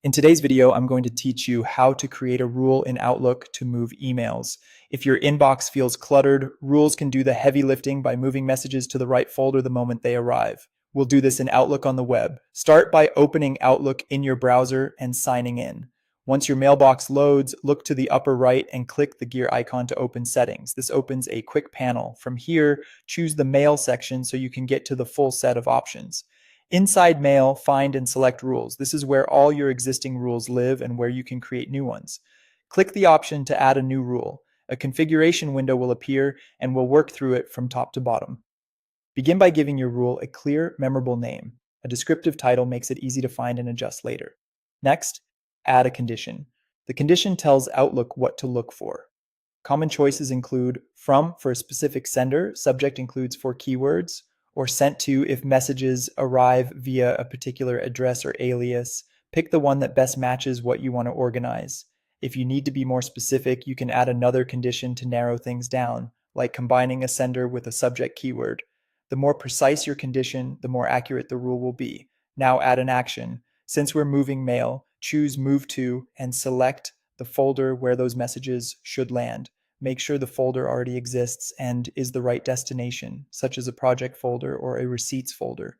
In today's video, I'm going to teach you how to create a rule in Outlook to move emails. If your inbox feels cluttered, rules can do the heavy lifting by moving messages to the right folder the moment they arrive. We'll do this in Outlook on the web. Start by opening Outlook in your browser and signing in. Once your mailbox loads, look to the upper right and click the gear icon to open settings. This opens a quick panel. From here, choose the Mail section so you can get to the full set of options. Inside Mail, find and select rules. This is where all your existing rules live and where you can create new ones. Click the option to add a new rule. A configuration window will appear and we'll work through it from top to bottom. Begin by giving your rule a clear, memorable name. A descriptive title makes it easy to find and adjust later. Next, add a condition. The condition tells Outlook what to look for. Common choices include from for a specific sender, subject includes 4 keywords, or sent to if messages arrive via a particular address or alias. Pick the one that best matches what you want to organize. If you need to be more specific, you can add another condition to narrow things down, like combining a sender with a subject keyword. The more precise your condition, the more accurate the rule will be. Now add an action. Since we're moving mail, choose Move To and select the folder where those messages should land. Make sure the folder already exists and is the right destination, such as a project folder or a receipts folder.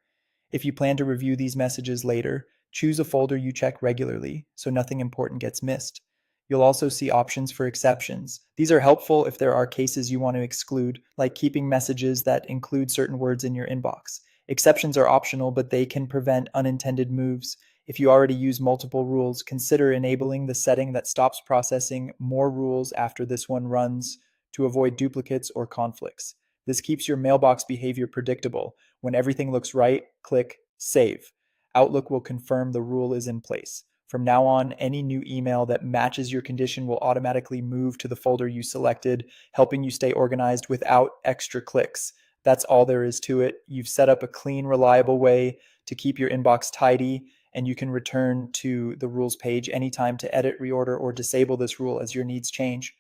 If you plan to review these messages later, choose a folder you check regularly so nothing important gets missed. You'll also see options for exceptions. These are helpful if there are cases you want to exclude, like keeping messages that include certain words in your inbox. Exceptions are optional, but they can prevent unintended moves. If you already use multiple rules, consider enabling the setting that stops processing more rules after this one runs to avoid duplicates or conflicts. This keeps your mailbox behavior predictable. When everything looks right, click Save. Outlook will confirm the rule is in place. From now on, any new email that matches your condition will automatically move to the folder you selected, helping you stay organized without extra clicks. That's all there is to it. You've set up a clean, reliable way to keep your inbox tidy, and you can return to the rules page anytime to edit, reorder, or disable this rule as your needs change.